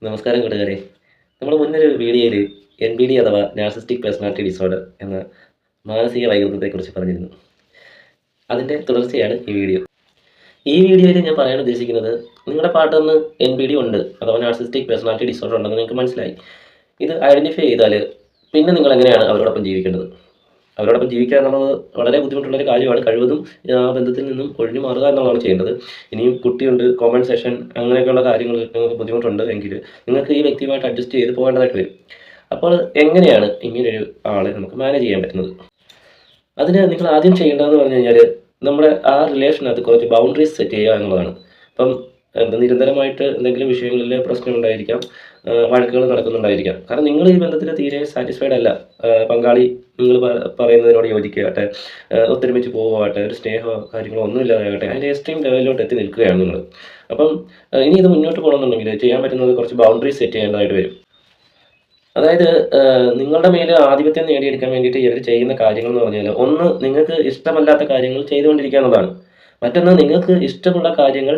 നമസ്കാരം കൂട്ടുകാരെ. നമ്മൾ മുന്നൊരു വീഡിയോയിൽ NPD അഥവാ നാർസിസ്റ്റിക് പേഴ്സണാലിറ്റി ഡിസോർഡർ എന്ന മാനസിക വൈകൃതത്തെക്കുറിച്ച് പറഞ്ഞിരുന്നു. അതിൻ്റെ തുടർച്ചയാണ് ഈ വീഡിയോ. ഈ വീഡിയോയിൽ ഞാൻ പറയാൻ ഉദ്ദേശിക്കുന്നത്, നിങ്ങളുടെ പാർട്ട്ണറിന് NPD ഉണ്ട് അഥവാ നാർസിസ്റ്റിക് പേഴ്സണാലിറ്റി ഡിസോർഡർ ഉണ്ടെന്ന് നിങ്ങൾക്ക് മനസ്സിലായി. ഇത് ഐഡൻറ്റിഫൈ ചെയ്താൽ പിന്നെ നിങ്ങൾ എങ്ങനെയാണ് അവരോടൊപ്പം ജീവിക്കേണ്ടത്? അവരോടൊപ്പം ജീവിക്കുക എന്നുള്ളത് വളരെ ബുദ്ധിമുട്ടുള്ളൊരു കാര്യമാണ്. കഴിവതും ആ ബന്ധത്തിൽ നിന്നും ഒഴിഞ്ഞു മാറുക എന്നുള്ളതാണ് ചെയ്യേണ്ടത്. ഇനിയും കുട്ടിയുണ്ട്, കോമ്പൻസേഷൻ അങ്ങനെയൊക്കെയുള്ള കാര്യങ്ങൾ നിങ്ങൾക്ക് ബുദ്ധിമുട്ടുണ്ട് എങ്കിൽ നിങ്ങൾക്ക് ഈ വ്യക്തിയുമായിട്ട് അഡ്ജസ്റ്റ് ചെയ്ത് പോകേണ്ടതായിട്ട് വരും. അപ്പോൾ എങ്ങനെയാണ് ഇങ്ങനെയൊരു ആളെ നമുക്ക് മാനേജ് ചെയ്യാൻ പറ്റുന്നത്? അതിന് നിങ്ങൾ ആദ്യം ചെയ്യേണ്ടതെന്ന് പറഞ്ഞു കഴിഞ്ഞാൽ, നമ്മുടെ ആ റിലേഷനകത്ത് കുറച്ച് ബൗണ്ടറീസ് സെറ്റ് ചെയ്യുക എന്നുള്ളതാണ്. ഇപ്പം നിരന്തരമായിട്ട് എന്തെങ്കിലും വിഷയങ്ങളിൽ പ്രശ്നമുണ്ടായിരിക്കാം, വഴക്കുകൾ നടക്കുന്നുണ്ടായിരിക്കാം. കാരണം നിങ്ങൾ ഈ ബന്ധത്തിൽ തീരെ സാറ്റിസ്ഫൈഡ് അല്ല. പങ്കാളി നിങ്ങൾ പറയുന്നതിനോട് യോജിക്കുകയാട്ടെ, ഒത്തൊരുമിച്ച് പോവുകയാട്ടെ, ഒരു സ്നേഹമോ കാര്യങ്ങളോ ഒന്നും ഇല്ലാതാകട്ടെ, അതിൻ്റെ എക്സ്ട്രീം ലെവലിലോട്ട് എത്തി നിൽക്കുകയാണ് നിങ്ങൾ. അപ്പം ഇനി ഇത് മുന്നോട്ട് പോകണമെന്നുണ്ടെങ്കിൽ ചെയ്യാൻ പറ്റുന്നത് കുറച്ച് ബൗണ്ടറീസ് സെറ്റ് ചെയ്യേണ്ടതായിട്ട് വരും. അതായത് നിങ്ങളുടെ മേൽ ആധിപത്യം നേടിയെടുക്കാൻ വേണ്ടിയിട്ട് ഇവർ ചെയ്യുന്ന കാര്യങ്ങൾ എന്ന് പറഞ്ഞാൽ, ഒന്ന് നിങ്ങൾക്ക് ഇഷ്ടമല്ലാത്ത കാര്യങ്ങൾ ചെയ്തുകൊണ്ടിരിക്കുക എന്നുള്ളതാണ്. മറ്റൊന്ന് നിങ്ങൾക്ക് ഇഷ്ടമുള്ള കാര്യങ്ങൾ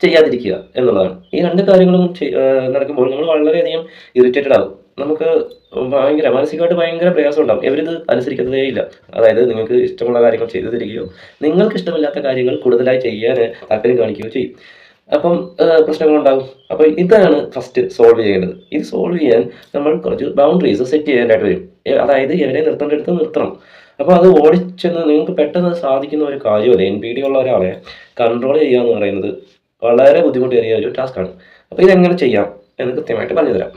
ചെയ്യാതിരിക്കുക എന്നുള്ളതാണ്. ഈ രണ്ട് കാര്യങ്ങളും നടക്കുമ്പോൾ നമ്മൾ വളരെയധികം ഇറിറ്റേറ്റഡ് ആകും. നമുക്ക് മാനസികമായിട്ട് ഭയങ്കര പ്രയാസം ഉണ്ടാകും. ഇവരിത് അനുസരിക്കുന്നതേ ഇല്ല. അതായത് നിങ്ങൾക്ക് ഇഷ്ടമുള്ള കാര്യങ്ങൾ ചെയ്തു തരികയോ നിങ്ങൾക്ക് ഇഷ്ടമില്ലാത്ത കാര്യങ്ങൾ കൂടുതലായി ചെയ്യാൻ താല്പര്യം കാണിക്കുകയോ ചെയ്യും. അപ്പം പ്രശ്നങ്ങളുണ്ടാകും. അപ്പോൾ ഇതാണ് ഫസ്റ്റ് സോൾവ് ചെയ്യേണ്ടത്. ഇത് സോൾവ് ചെയ്യാൻ നമ്മൾ കുറച്ച് ബൗണ്ടറീസ് സെറ്റ് ചെയ്യാനായിട്ട് വരും. അതായത് ഇവരെ നിർത്തേണ്ടടുത്ത് നിർത്തണം. അപ്പോൾ അത് ഓടിച്ചെന്ന് നിങ്ങൾക്ക് പെട്ടെന്ന് സാധിക്കുന്ന ഒരു കാര്യമല്ല. NPD ഉള്ള ഒരാളെ കൺട്രോൾ ചെയ്യുക എന്ന് പറയുന്നത് വളരെ ബുദ്ധിമുട്ടേറിയ ഒരു ടാസ്ക്കാണ്. അപ്പോൾ ഇതെങ്ങനെ ചെയ്യാം എന്ന് കൃത്യമായിട്ട് പറഞ്ഞുതരാം.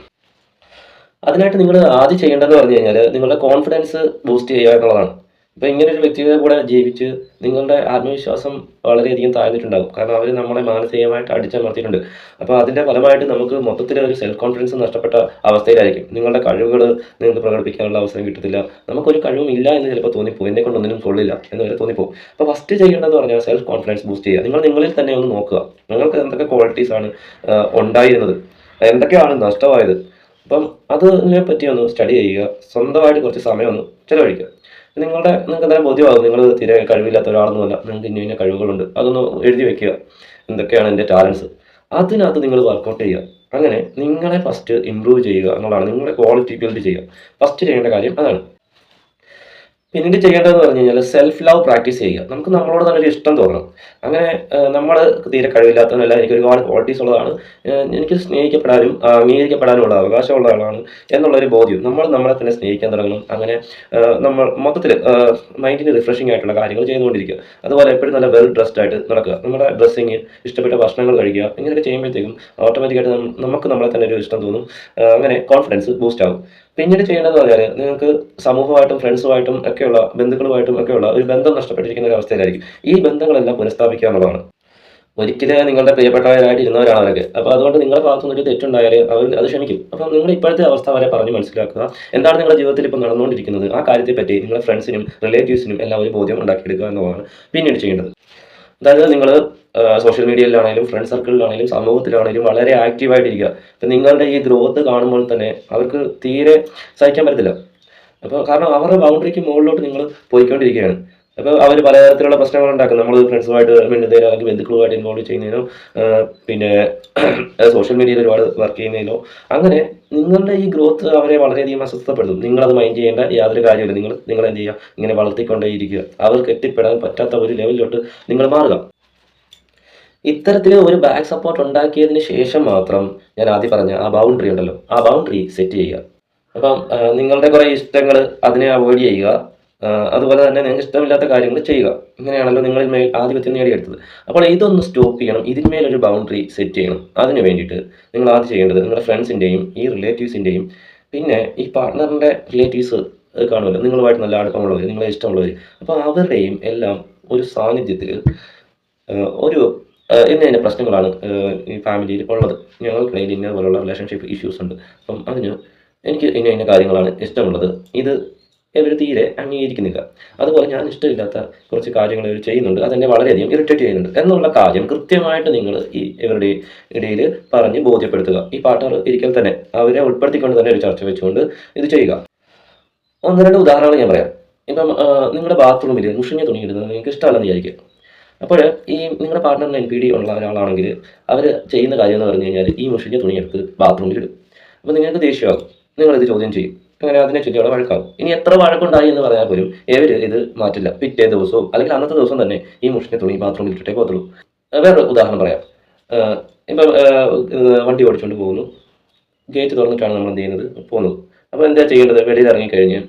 അതിനായിട്ട് നിങ്ങൾ ആദ്യം ചെയ്യേണ്ടതെന്ന് പറഞ്ഞു കഴിഞ്ഞാൽ, നിങ്ങളുടെ കോൺഫിഡൻസ് ബൂസ്റ്റ് ചെയ്യുക എന്നുള്ളതാണ്. ഇപ്പോൾ ഇങ്ങനെ ഒരു വ്യക്തിയുടെ കൂടെ ജീവിച്ച് നിങ്ങളുടെ ആത്മവിശ്വാസം വളരെയധികം താഴ്ന്നിട്ടുണ്ടാകും. കാരണം അവർ നമ്മളെ മാനസികമായിട്ട് അടിച്ചമർത്തിയിട്ടുണ്ട്. അപ്പോൾ അതിൻ്റെ ഫലമായിട്ട് നമുക്ക് മൊത്തത്തിൽ ഒരു സെൽഫ് കോൺഫിഡൻസ് നഷ്ടപ്പെട്ട അവസ്ഥയിലായിരിക്കും. നിങ്ങളുടെ കഴിവുകൾ നിങ്ങൾക്ക് പ്രകടിപ്പിക്കാനുള്ള അവസരം കിട്ടത്തില്ല. നമുക്കൊരു കഴിവും ഇല്ല എന്ന് ചിലപ്പോൾ തോന്നിപ്പോകും. എന്നെ കൊണ്ടൊന്നിനും കൊള്ളില്ല എന്ന് വരെ തോന്നിപ്പോകും. അപ്പോൾ ഫസ്റ്റ് ചെയ്യേണ്ടതെന്ന് പറഞ്ഞാൽ സെൽഫ് കോൺഫിഡൻസ് ബൂസ്റ്റ് ചെയ്യുക. നിങ്ങൾ നിങ്ങളിൽ തന്നെ ഒന്ന് നോക്കുക. നിങ്ങൾക്ക് എന്തൊക്കെ ക്വാളിറ്റീസാണ് ഉണ്ടായിരുന്നത്, എന്തൊക്കെയാണ് നഷ്ടമായത്. അപ്പം അതിനെ പറ്റി ഒന്ന് സ്റ്റഡി ചെയ്യുക. സ്വന്തമായിട്ട് കുറച്ച് സമയം ഒന്ന് ചിലവഴിക്കുക. നിങ്ങൾക്ക് എന്തായാലും ബോധ്യമാകും നിങ്ങൾ തീരെ കഴിവില്ലാത്ത ഒരാളൊന്നുമല്ല. നിങ്ങൾക്ക് ഇന്ന കഴിവുകളുണ്ട്. അതൊന്ന് എഴുതി വെക്കുക. എന്തൊക്കെയാണ് എൻ്റെ ടാലൻസ്, അതിനകത്ത് നിങ്ങൾ വർക്കൗട്ട് ചെയ്യുക. അങ്ങനെ നിങ്ങളെ ഫസ്റ്റ് ഇമ്പ്രൂവ് ചെയ്യുക എന്നുള്ളതാണ്. നിങ്ങളുടെ ക്വാളിറ്റി ബിൽഡ് ചെയ്യുക. ഫസ്റ്റ് ചെയ്യേണ്ട കാര്യം അതാണ്. പിന്നീട് ചെയ്യേണ്ടതെന്ന് പറഞ്ഞു കഴിഞ്ഞാൽ സെൽഫ് ലവ് പ്രാക്ടീസ് ചെയ്യുക. നമുക്ക് നമ്മളോട് തന്നെ ഒരു ഇഷ്ടം തോന്നണം. അങ്ങനെ നമ്മൾ തീരെ കഴിവില്ലാത്തവനല്ല, എനിക്ക് ഒരുപാട് ക്വാളിറ്റീസ് ഉള്ളതാണ്, എനിക്ക് സ്നേഹിക്കപ്പെടാനും അംഗീകരിക്കപ്പെടാനുമുള്ള അവകാശമുള്ള ആളാണ് എന്നുള്ളൊരു ബോധ്യം. നമ്മൾ നമ്മളെ തന്നെ സ്നേഹിക്കാൻ തുടങ്ങണം. അങ്ങനെ നമ്മൾ മൊത്തത്തിൽ മൈൻഡിന് റിഫ്രഷിംഗ് ആയിട്ടുള്ള കാര്യങ്ങൾ ചെയ്തുകൊണ്ടിരിക്കുക. അതുപോലെ എപ്പോഴും നല്ല വെൽ ഡ്രസ്ഡ് ആയിട്ട് നടക്കുക. നമ്മുടെ ഡ്രസ്സിങ്, ഇഷ്ടപ്പെട്ട ഭക്ഷണങ്ങൾ കഴിക്കുക. ഇങ്ങനെയൊക്കെ ചെയ്യുമ്പോഴത്തേക്കും ഓട്ടോമാറ്റിക്കായിട്ട് നമുക്ക് നമ്മളെ തന്നെ ഒരു ഇഷ്ടം തോന്നും. അങ്ങനെ കോൺഫിഡൻസ് ബൂസ്റ്റ് ആകും. പിന്നീട് ചെയ്യേണ്ടതെന്ന് പറഞ്ഞാൽ, നിങ്ങൾക്ക് സമൂഹമായിട്ടും ഫ്രണ്ട്സുമായിട്ടും ഒക്കെയുള്ള ബന്ധുക്കളുമായിട്ടും ഒക്കെയുള്ള ഒരു ബന്ധം നഷ്ടപ്പെട്ടിരിക്കുന്ന ഒരു അവസ്ഥയിലായിരിക്കും. ഈ ബന്ധങ്ങളെല്ലാം പുനഃസ്ഥാപിക്കുക എന്നുള്ളതാണ്. ഒരിക്കലും നിങ്ങളുടെ പ്രിയപ്പെട്ടവരായിട്ട് ഇരുന്നവരാണ് അവരൊക്കെ. അപ്പോൾ അതുകൊണ്ട് നിങ്ങളുടെ ഭാഗത്തുനിന്ന് ഒരു തെറ്റുണ്ടായാൽ അവർ അത് ക്ഷമിക്കും. അപ്പം നിങ്ങൾ ഇപ്പോഴത്തെ അവസ്ഥ വരെ പറഞ്ഞ് മനസ്സിലാക്കുക. എന്താണ് നിങ്ങളുടെ ജീവിതത്തിൽ ഇപ്പോൾ നടന്നുകൊണ്ടിരിക്കുന്നത്, ആ കാര്യത്തെപ്പറ്റി നിങ്ങളുടെ ഫ്രണ്ട്സിനും റിലേറ്റീവ്സിനും എല്ലാം ഒരു ബോധ്യം ഉണ്ടാക്കിയെടുക്കുക എന്നുള്ളതാണ് പിന്നീട് ചെയ്യേണ്ടത്. അതായത് നിങ്ങൾ സോഷ്യൽ മീഡിയയിലാണെങ്കിലും ഫ്രണ്ട് സർക്കിളിലാണെങ്കിലും സമൂഹത്തിലാണെങ്കിലും വളരെ ആക്റ്റീവായിട്ടിരിക്കുക. ഇപ്പം നിങ്ങളുടെ ഈ ഗ്രോത്ത് കാണുമ്പോൾ തന്നെ അവർക്ക് തീരെ സഹിക്കാൻ പറ്റത്തില്ല. അപ്പോൾ കാരണം അവരുടെ ബൗണ്ടറിക്ക് മുകളിലോട്ട് നിങ്ങൾ പോയിക്കൊണ്ടിരിക്കുകയാണ്. അപ്പോൾ അവർ പലതരത്തിലുള്ള പ്രശ്നങ്ങൾ ഉണ്ടാക്കും. നമ്മൾ ഫ്രണ്ട്സുമായിട്ട് മിണ്ടുന്നതിനോ അല്ലെങ്കിൽ ബന്ധുക്കളുമായിട്ട് ഇൻവോൾവ് ചെയ്യുന്നതിനോ പിന്നെ സോഷ്യൽ മീഡിയയിൽ ഒരുപാട് വർക്ക് ചെയ്യുന്നതിനോ അങ്ങനെ നിങ്ങളുടെ ഈ ഗ്രോത്ത് അവരെ വളരെയധികം അസ്വസ്ഥപ്പെടുത്തും. നിങ്ങളത് മൈൻഡ് ചെയ്യേണ്ട യാതൊരു കാര്യമില്ല. നിങ്ങൾ എന്ത് ചെയ്യുക, ഇങ്ങനെ വളർത്തിക്കൊണ്ടേയിരിക്കുക. അവർക്ക് എത്തിപ്പെടാൻ പറ്റാത്ത ഒരു ലെവലിലോട്ട് നിങ്ങൾ മാറുക. ഇത്തരത്തിൽ ഒരു ബാക്ക് സപ്പോർട്ട് ഉണ്ടാക്കിയതിന് ശേഷം മാത്രം ഞാൻ ആദ്യം പറഞ്ഞ ആ ബൗണ്ടറി ഉണ്ടല്ലോ, ആ ബൗണ്ടറി സെറ്റ് ചെയ്യുക. അപ്പം നിങ്ങളുടെ കുറേ ഇഷ്ടങ്ങൾ അതിനെ അവോയ്ഡ് ചെയ്യുക. അതുപോലെ തന്നെ നിങ്ങൾക്ക് ഇഷ്ടമില്ലാത്ത കാര്യങ്ങൾ ചെയ്യുക. ഇങ്ങനെയാണല്ലോ നിങ്ങളിൽ മേൽ ആധിപത്യം നേടിയെടുത്തത്. അപ്പോൾ ഇതൊന്ന് സ്റ്റോപ്പ് ചെയ്യണം. ഇതിന്മേലൊരു ബൗണ്ടറി സെറ്റ് ചെയ്യണം. അതിന് വേണ്ടിയിട്ട് നിങ്ങൾ ആദ്യം ചെയ്യേണ്ടത്, നിങ്ങളുടെ ഫ്രണ്ട്സിൻ്റെയും ഈ റിലേറ്റീവ്സിൻ്റെയും പിന്നെ ഈ പാർട്ട്ണറിൻ്റെ റിലേറ്റീവ്സ് കാണുമല്ലോ, നിങ്ങളുമായിട്ട് നല്ല അടുപ്പമുള്ളവർ, നിങ്ങളെ ഇഷ്ടമുള്ളവർ, അപ്പോൾ അവരുടെയും എല്ലാം ഒരു സാന്നിധ്യത്തിൽ ഒരു ഇന്ന ഇന്ന പ്രശ്നങ്ങളാണ് ഈ ഫാമിലിയിൽ ഉള്ളത്, ഞങ്ങൾക്കിടയിൽ ഇന്ന പോലുള്ള റിലേഷൻഷിപ്പ് ഇഷ്യൂസ് ഉണ്ട്, അപ്പം അതിന് എനിക്ക് ഇന്ന ഇന്ന കാര്യങ്ങളാണ് ഇഷ്ടമുള്ളത്, ഇത് ഇവർ തീരെ അംഗീകരിക്കുന്നില്ല, അതുപോലെ ഞാൻ ഇഷ്ടമില്ലാത്ത കുറച്ച് കാര്യങ്ങൾ ഇവർ ചെയ്യുന്നുണ്ട്, അതെന്നെ വളരെയധികം ഇറിറ്റേറ്റ് ചെയ്യുന്നുണ്ട് എന്നുള്ള കാര്യം കൃത്യമായിട്ട് നിങ്ങൾ ഈ ഇവരുടെ ഇടയിൽ പറഞ്ഞ് ബോധ്യപ്പെടുത്തുക. ഈ പാർട്ട്ണർ ഇരിക്കൽ തന്നെ അവരെ ഉൾപ്പെടുത്തിക്കൊണ്ട് തന്നെ ഒരു ചർച്ച വെച്ചുകൊണ്ട് ഇത് ചെയ്യുക. ഒന്ന് രണ്ട് ഉദാഹരണങ്ങൾ ഞാൻ പറയാം. ഇപ്പം നിങ്ങളുടെ ബാത്റൂമിൽ മുഷിഞ്ഞ തുണി ഇടുന്നത് നിങ്ങൾക്ക് ഇഷ്ടമല്ലെന്ന് വിചാരിക്കുക. അപ്പോൾ ഈ നിങ്ങളുടെ പാർട്ട്ണറിന് NPD ഉള്ള ഒരാളാണെങ്കിൽ അവർ ചെയ്യുന്ന കാര്യം എന്ന് പറഞ്ഞു കഴിഞ്ഞാൽ ഈ മുഷിഞ്ഞ തുണിയെടുത്ത് ബാത്റൂമിൽ ഇടും. അപ്പോൾ നിങ്ങൾക്ക് ദേഷ്യമാകും, നിങ്ങളിത് ചോദ്യം ചെയ്യും, അങ്ങനെ അതിനെ ചൊല്ലി അവിടെ വഴക്കാവും. ഇനി എത്ര വഴക്കുണ്ടായി എന്ന് പറഞ്ഞാൽ പോലും ഇവർ ഇത് മാറ്റില്ല. പിറ്റേ ദിവസവും അല്ലെങ്കിൽ അന്നത്തെ ദിവസം തന്നെ ഈ മുഷിഞ്ഞ തുണി ബാത്റൂമിൽ ഇട്ടിട്ടേ പോകത്തുള്ളൂ. വേറൊരു ഉദാഹരണം പറയാം. ഇപ്പം വണ്ടി ഓടിച്ചുകൊണ്ട് പോകുന്നു, ഗേറ്റ് തുറന്നിട്ടാണ് നമ്മൾ എന്ത് ചെയ്യുന്നത്, പോകുന്നത്. അപ്പോൾ എന്താ ചെയ്യേണ്ടത്? വെളിയിൽ ഇറങ്ങിക്കഴിഞ്ഞ്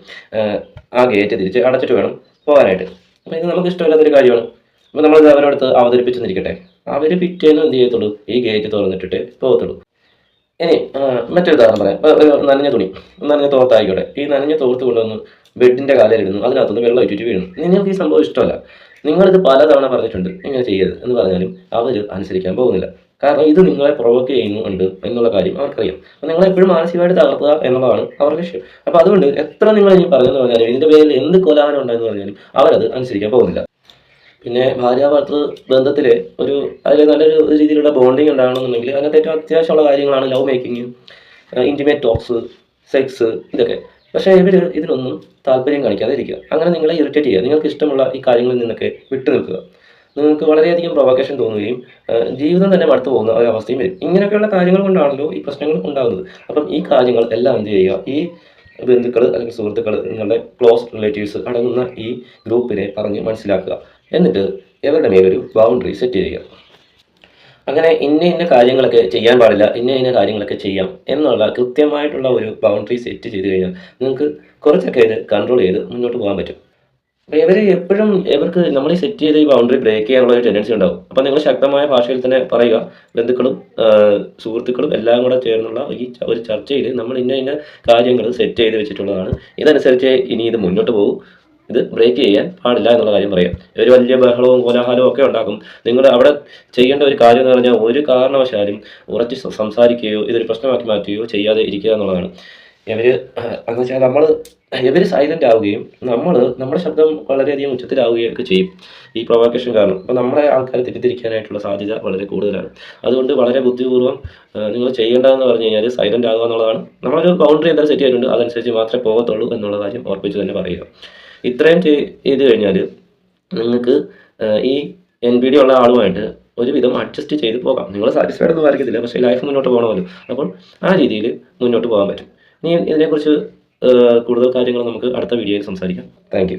ആ ഗേറ്റ് തിരിച്ച് അടച്ചിട്ട് വേണം പോകാനായിട്ട്. അപ്പോൾ ഇത് നമുക്ക് ഇഷ്ടമില്ലാത്തൊരു കാര്യമാണ്. അപ്പോൾ നമ്മളിത് അവരോടത്ത് അവതരിപ്പിച്ചെന്നിരിക്കട്ടെ, അവർ പിറ്റേന്നും എന്ത് ചെയ്യത്തുള്ളൂ, ഈ ഗേറ്റ് തുറന്നിട്ടിട്ട് പോകത്തുള്ളൂ. ഇനി മറ്റൊരു ഉദാഹരണം പറയാം. ഒരു നനഞ്ഞ തുണി, നനഞ്ഞ തോർത്തായിക്കോട്ടെ, ഈ നനഞ്ഞ തോർത്ത് കൊണ്ടുവന്ന് ബെഡിൻ്റെ കാലിലിടുന്നു, അതിനകത്തുനിന്ന് വെള്ളം ഒറ്റിട്ട് വീഴുന്നു. നിങ്ങൾക്ക് ഈ സംഭവം ഇഷ്ടമല്ല, നിങ്ങളിത് പലതവണ പറഞ്ഞിട്ടുണ്ട് ഇങ്ങനെ ചെയ്യരുത് എന്ന് പറഞ്ഞാലും അവർ അനുസരിക്കാൻ പോകുന്നില്ല. കാരണം ഇത് നിങ്ങളെ പ്രൊവോക്ക് ചെയ്യുന്നുണ്ട് എന്നുള്ള കാര്യം അവർക്കറിയാം. അപ്പോൾ നിങ്ങളെപ്പോഴും മാനസികമായിട്ട് തകർത്തുക എന്നുള്ളതാണ് അവരുടെ ലക്ഷ്യം. അപ്പോൾ അതുകൊണ്ട് എത്ര നിങ്ങൾ ഇനി പറഞ്ഞെന്ന് പറഞ്ഞാലും ഇതിൻ്റെ പേരിൽ എന്ത് കൊലാനം ഉണ്ടെന്ന് പറഞ്ഞാലും അവരത് അനുസരിക്കാൻ പോകുന്നില്ല. പിന്നെ ഭാര്യാഭർത്തൃ ബന്ധത്തിൽ അതിൽ നല്ലൊരു രീതിയിലുള്ള ബോണ്ടിങ് ഉണ്ടാകണമെന്നുണ്ടെങ്കിൽ അതിനകത്ത് ഏറ്റവും അത്യാവശ്യമുള്ള കാര്യങ്ങളാണ് love making, intimate talks, sex, ഇതൊക്കെ. പക്ഷേ ഇതിനൊന്നും താല്പര്യം കാണിക്കാതെ ഇരിക്കുക. അങ്ങനെ നിങ്ങളെ ഇറിറ്റേറ്റ് ചെയ്യുക. നിങ്ങൾക്ക് ഇഷ്ടമുള്ള ഈ കാര്യങ്ങളിൽ നിന്നൊക്കെ വിട്ടു നിൽക്കുക. നിങ്ങൾക്ക് വളരെയധികം പ്രൊവക്കേഷൻ തോന്നുകയും ജീവിതം തന്നെ മടുത്തു പോകുന്ന ഒരു അവസ്ഥയും വരും. ഇങ്ങനെയൊക്കെയുള്ള കാര്യങ്ങൾ കൊണ്ടാണല്ലോ ഈ പ്രശ്നങ്ങൾ ഉണ്ടാകുന്നത്. അപ്പം ഈ കാര്യങ്ങൾ എല്ലാം എന്ത് ചെയ്യുക, ഈ ബന്ധുക്കൾ അല്ലെങ്കിൽ സുഹൃത്തുക്കൾ, നിങ്ങളുടെ ക്ലോസ് റിലേറ്റീവ്സ് അടങ്ങുന്ന ഈ ഗ്രൂപ്പിനെ പറഞ്ഞ് മനസ്സിലാക്കുക. എന്നിട്ട് ഇവരുടെ മേലൊരു ബൗണ്ടറി സെറ്റ് ചെയ്യുക. അങ്ങനെ ഇന്ന കാര്യങ്ങളൊക്കെ ചെയ്യാൻ പാടില്ല, ഇന്ന കാര്യങ്ങളൊക്കെ ചെയ്യാം എന്നുള്ള കൃത്യമായിട്ടുള്ള ഒരു ബൗണ്ടറി സെറ്റ് ചെയ്ത് കഴിഞ്ഞാൽ നിങ്ങൾക്ക് കുറച്ചൊക്കെ ഇത് കൺട്രോൾ ചെയ്ത് മുന്നോട്ട് പോകാൻ പറ്റും. അപ്പോൾ എപ്പോഴും ഇവർക്ക് നമ്മൾ ഈ സെറ്റ് ചെയ്ത ഈ ബൗണ്ടറി ബ്രേക്ക് ചെയ്യാനുള്ള ഒരു ടെൻഡൻസി ഉണ്ടാവും. അപ്പോൾ നിങ്ങൾ ശക്തമായ ഭാഷയിൽ തന്നെ പറയുക, ബന്ധുക്കളും സുഹൃത്തുക്കളും എല്ലാം കൂടെ ചേർന്നുള്ള ഈ ഒരു ചർച്ചയിൽ നമ്മൾ ഇന്ന കാര്യങ്ങൾ സെറ്റ് ചെയ്ത് വെച്ചിട്ടുള്ളതാണ്, ഇതനുസരിച്ച് ഇനി ഇത് മുന്നോട്ട് പോകും, ഇത് ബ്രേക്ക് ചെയ്യാൻ പാടില്ല എന്നുള്ള കാര്യം പറയാം. ഒരു വലിയ ബഹളവും കോലാഹലവും ഒക്കെ ഉണ്ടാക്കും. നിങ്ങൾ അവിടെ ചെയ്യേണ്ട ഒരു കാര്യം എന്ന് പറഞ്ഞാൽ ഒരു കാരണവശാലും ഉറച്ച് സംസാരിക്കുകയോ ഇതൊരു പ്രശ്നമാക്കി മാറ്റുകയോ ചെയ്യാതെ ഇരിക്കുക എന്നുള്ളതാണ്. എന്ന് വെച്ചാൽ ഇവർ സൈലൻ്റ് ആവുകയും നമ്മുടെ ശബ്ദം വളരെയധികം ഉച്ചത്തിലാവുകയും ഒക്കെ ചെയ്യും ഈ പ്രൊവോക്കേഷൻ കാരണം. അപ്പോൾ നമ്മളെ ആൾക്കാരെ തെറ്റിദ്ധരിക്കാനായിട്ടുള്ള സാധ്യത വളരെ കൂടുതലാണ്. അതുകൊണ്ട് വളരെ ബുദ്ധിപൂർവ്വം നിങ്ങൾ ചെയ്യേണ്ടതെന്ന് പറഞ്ഞു കഴിഞ്ഞാൽ സൈലൻ്റ് ആവുക എന്നുള്ളതാണ്. നമ്മളൊരു ബൗണ്ടറി എന്തായാലും സെറ്റ് ചെയ്തിട്ടുണ്ട്, അതനുസരിച്ച് മാത്രമേ പോകത്തുള്ളൂ എന്നുള്ള കാര്യം ഉറപ്പിച്ച് തന്നെ പറയുക. ഇത്രയും ചെയ്ത് കഴിഞ്ഞാൽ നിങ്ങൾക്ക് ഈ NPD ഉള്ള ആളുമായിട്ട് ഒരുവിധം അഡ്ജസ്റ്റ് ചെയ്ത് പോകാം. നിങ്ങൾ സാറ്റിസ്ഫൈഡ് ഒന്നും ആയിരിക്കത്തില്ല, പക്ഷേ ലൈഫ് മുന്നോട്ട് പോകണമല്ലോ. അപ്പോൾ ആ രീതിയിൽ മുന്നോട്ട് പോകാൻ പറ്റും. ഇനി ഇതിനെക്കുറിച്ച് കൂടുതൽ കാര്യങ്ങൾ നമുക്ക് അടുത്ത വീഡിയോയിൽ സംസാരിക്കാം. Thank you.